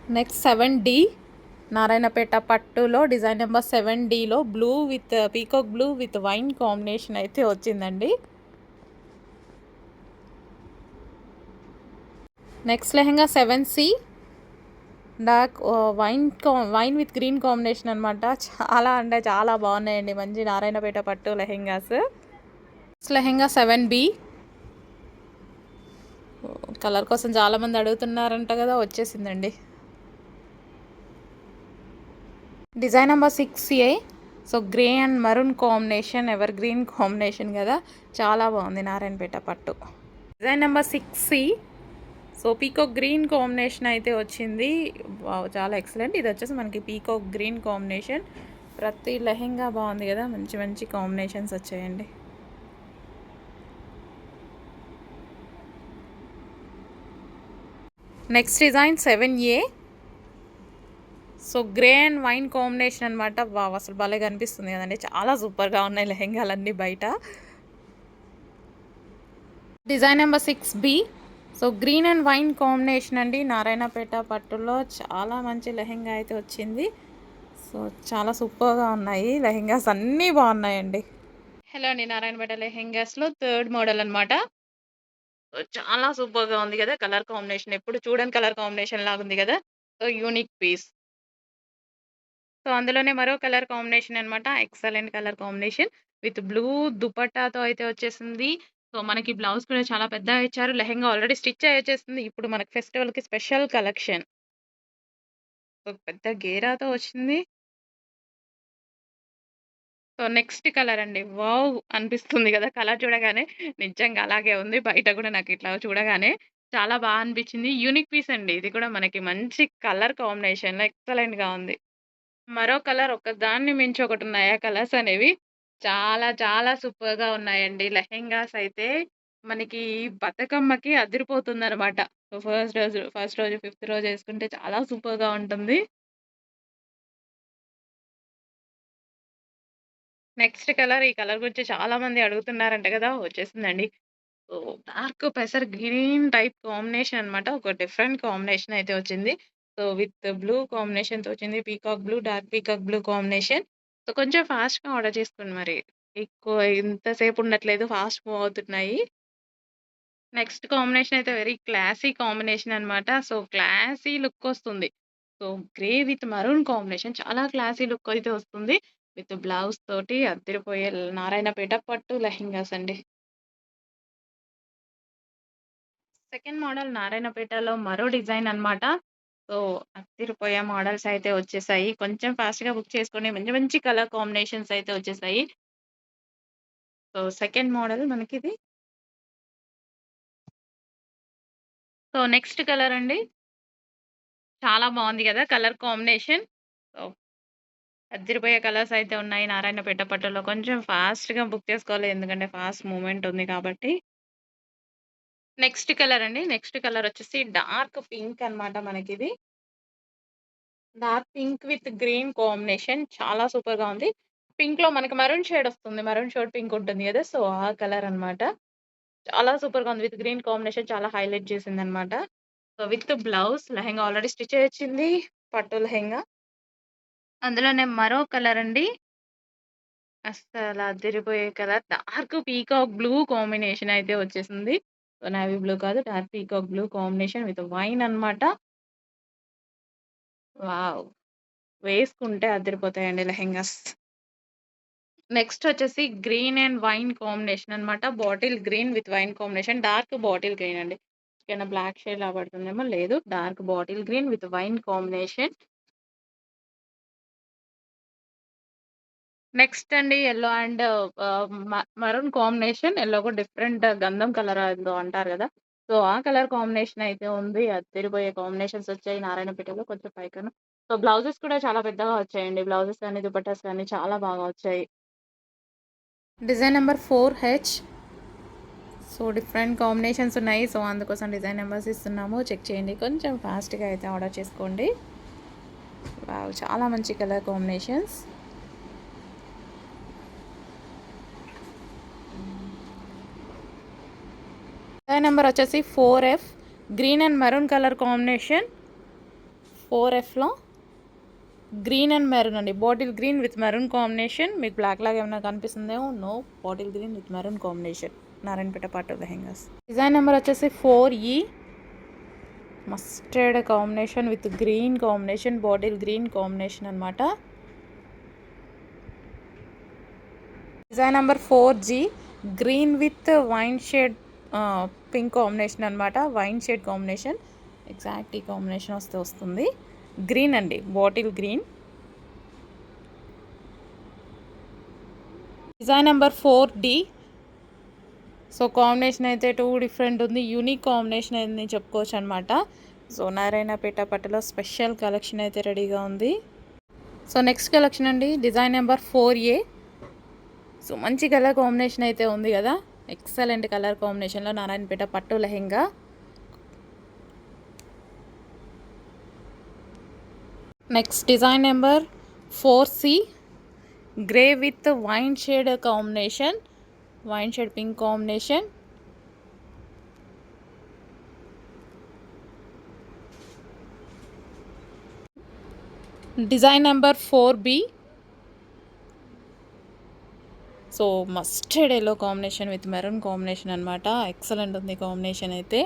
Next 7D Narayanpet పట్టులో design number 7Dలో blue with peacock blue with wine combination అయితే వచ్చిందండి. Next lehenga 7C dark wine with green combination అనమాట. చాలా అంటే చాలా బాగున్నాయండి, మంచి నారాయణపేట పట్టు lehengas. Next lehenga 7B colour కోసం చాలామంది అడుగుతున్నారంట కదా, వచ్చేసిందండి. Design number 6A. So grey and maroon combination, ever green combination కదా, చాలా బాగుంది నారాయణపేట పట్టు. Design number 6C. So peacock green combination అయితే వచ్చింది. చాలా ఎక్సలెంట్. ఇది వచ్చేసి మనకి పీకాక్ గ్రీన్ కాంబినేషన్. ప్రతి లెహెంగా బాగుంది కదా, మంచి మంచి కాంబినేషన్స్ వచ్చాయండి. Next design 7A. So grey and wine combination అనమాట. వావ్, అసలు భలే కనిపిస్తుంది కదండి, చాలా సూపర్గా ఉన్నాయి లెహెంగాలన్నీ బయట. Design number 6B. So green and wine combination అండి, నారాయణపేట పట్టులో చాలా మంచి లెహెంగా అయితే వచ్చింది. సో చాలా సూపర్గా ఉన్నాయి లెహెంగాస్, అన్నీ బాగున్నాయండి. హలో అండి, నారాయణపేట లెహెంగాస్లో థర్డ్ మోడల్ అనమాట. చాలా సూపర్గా ఉంది కదా, కలర్ కాంబినేషన్ ఎప్పుడు చూడని కలర్ కాంబినేషన్ లాగా ఉంది కదా. So unique piece. సో అందులోనే మరో కలర్ కాంబినేషన్ అనమాట. Excellent colour combination with blue దుపట్టాతో అయితే వచ్చేసింది. సో మనకి బ్లౌజ్ కూడా చాలా పెద్దగా ఇచ్చారు. లెహెంగా ఆల్రెడీ స్టిచ్ అయ్యి వచ్చేసింది. ఇప్పుడు మనకి ఫెస్టివల్‌కి స్పెషల్ కలెక్షన్. సో పెద్ద గేరాతో వచ్చింది. సో నెక్స్ట్ కలర్ అండి. వావ్! అనిపిస్తుంది కదా, కలర్ చూడగానే. నిజంగా అలాగే ఉంది. బయట కూడా నాకు ఇట్లా చూడగానే చాలా అనిపించింది. యూనిక్ పీస్ అండి. ఇది కూడా మనకి మంచి కలర్ కాంబినేషన్‌లో ఎక్సలెంట్‌గా ఉంది. మరో కలర్ ఒకదాన్ని మించి ఒకటున్నాయి ఆ కలర్స్ అనేవి. చాలా చాలా సూపర్‌గా ఉన్నాయండి. లెహెంగాస్ అయితే మనకి బతుకమ్మకి అదిరిపోతుందనమాట. ఫస్ట్ రోజు, ఫిఫ్త్ రోజు యేసుకుంటే చాలా సూపర్‌గా ఉంటుంది. నెక్స్ట్ కలర్, ఈ కలర్ గురించి చాలా మంది అడుగుతున్నారంట కదా, వచ్చేసిందండి. సో డార్క్ పెసర్ గ్రీన్ టైప్ కాంబినేషన్ అనమాట. ఒక డిఫరెంట్ కాంబినేషన్ అయితే వచ్చింది. సో విత్ బ్లూ కాంబినేషన్‌తో వచ్చింది. Peacock blue, dark peacock blue combination. So కొంచెం ఫాస్ట్‌గా ఆర్డర్ చేసుకోండి మరి. ఎక్కువ ఇంతసేపు ఉండట్లేదు, ఫాస్ట్ మూవ్ అవుతున్నాయి. నెక్స్ట్ కాంబినేషన్ అయితే వెరీ క్లాసీ కాంబినేషన్ అనమాట. సో క్లాసీ లుక్ వస్తుంది. So grey with maroon combination, చాలా క్లాసీ లుక్ అయితే వస్తుంది. విత్ బ్లౌజ్ తోటి అద్దిరిపోయే నారాయణపేట పట్టు లెహెంగాస్ అండి. సెకండ్ మోడల్ నారాయణపేటలో మరో డిజైన్ అన్నమాట. సో, అదిరిపోయే మోడల్స్ అయితే వచ్చేసాయి. కొంచెం ఫాస్ట్‌గా బుక్ చేసుకోండి. మంచి మంచి కలర్ కాంబినేషన్స్ అయితే వచ్చేసాయి. సో, సెకండ్ మోడల్ మనకిది. సో, నెక్స్ట్ కలర్ అండి. చాలా బావుంది గదా, కలర్ కాంబినేషన్. సో, అదిరిపోయే కలర్స్ అయితే ఉన్నాయి నారాయణపేట పట్టులో. కొంచెం ఫాస్ట్‌గా బుక్ చేసుకోవాలి. ఎందుకంటే ఫాస్ట్ మూవ్‌మెంట్ ఉంది కాబట్టి. నెక్స్ట్ కలర్ అండి. నెక్స్ట్ కలర్ వచ్చేసి డార్క్ పింక్ అన్నమాట మనకిది. Dark pink with green combination, చాలా సూపర్‌గా ఉంది. పింక్‌లో మనకి మెరూన్ షేడ్ వస్తుంది. మెరూన్ షేడ్ పింక్ ఉంటుంది గదా, సో, ఆ కలర్ అన్నమాట. చాలా సూపర్‌గా ఉంది. విత్ గ్రీన్ కాంబినేషన్ చాలా హైలైట్ చేసిందన్నమాట. So, with blouse lehenga already stitch అయ్యి వచ్చింది. పట్టు లెహెంగా. అందులోనే మరో కలర్ అండి. అస్సల అదిరిపోయే colour. Dark peacock blue combination అయితే వచ్చేసింది. సో, నేవీ బ్లూ కాదు, dark peacock blue combination with wine అన్నమాట. వావ్! వేసుకుంటే అదిరిపోతాయండి లెహెంగాస్. నెక్స్ట్ వచ్చేసి గ్రీన్ అండ్ వైన్ కాంబినేషన్ అన్నమాట. Bottle green with wine combination. Dark bottle green అండి. ఏమైనా బ్లాక్ షేడ్‌లా పడుతుందేమో, లేదు. Dark bottle green with wine combination. Next అండి yellow and maroon combination. Yellow కూడా డిఫరెంట్ గంధం కలర్ ఏదో అంటారు గదా, సో ఆ కలర్ కాంబినేషన్ అయితే ఉంది. అదిరిపోయే కాంబినేషన్స్ వచ్చాయి నారాయణపేటలో కొంచెం పైకను. సో బ్లౌజెస్ కూడా చాలా పెద్దగా వచ్చాయండి. బ్లౌజెస్ కానీ, దుపట్టాస్ కానీ చాలా బాగా వచ్చాయి. Design number 4H. So different combinations ఉన్నాయి. సో అందుకోసం డిజైన్ నెంబర్స్ ఇస్తున్నాము, చెక్ చేయండి. కొంచెం ఫాస్ట్‌గా అయితే ఆర్డర్ చేసుకోండి. వావ్! చాలా మంచి కలర్ కాంబినేషన్స్. డిజైన్ నెంబర్ వచ్చేసి 4F. Green and maroon colour combination. 4Fలో గ్రీన్ అండ్ మెరూన్ అండి. Bottle green with maroon combination. మీకు బ్లాక్ లాగా ఏమైనా కనిపిస్తుందేమో, no, bottle green with maroon combination. Narayanpet పట్టు లెహెంగాస్. డిజైన్ నెంబర్ వచ్చేసి 4E. Mustard combination with green combination, bottle green combination అనమాట. Design number 4G. Green with wine shade pink combination అనమాట. Wine shade combination, exact ఈ combination వస్తుంది. Green అండి, bottle green. Design number 4D. So combination అయితే 2 different ఉంది. Unique combination అయితే చెప్పుకోవచ్చు అనమాట. సో నారాయణపేట పట్టులో స్పెషల్ కలెక్షన్ అయితే రెడీగా ఉంది. సో నెక్స్ట్ కలెక్షన్ అండి, డిజైన్ నెంబర్ 4A. సో మంచి కలర్ కాంబినేషన్ అయితే ఉంది కదా, ఎక్సలెంట్ కలర్ కాంబినేషన్లో నారాయణపేట పట్టు lehenga. Next design number 4C. Grey with wine shade combination, wine shade pink combination. Design number 4B. So mustard yellow combination with maroon combination అనమాట. Excellent ఉంది combination అయితే.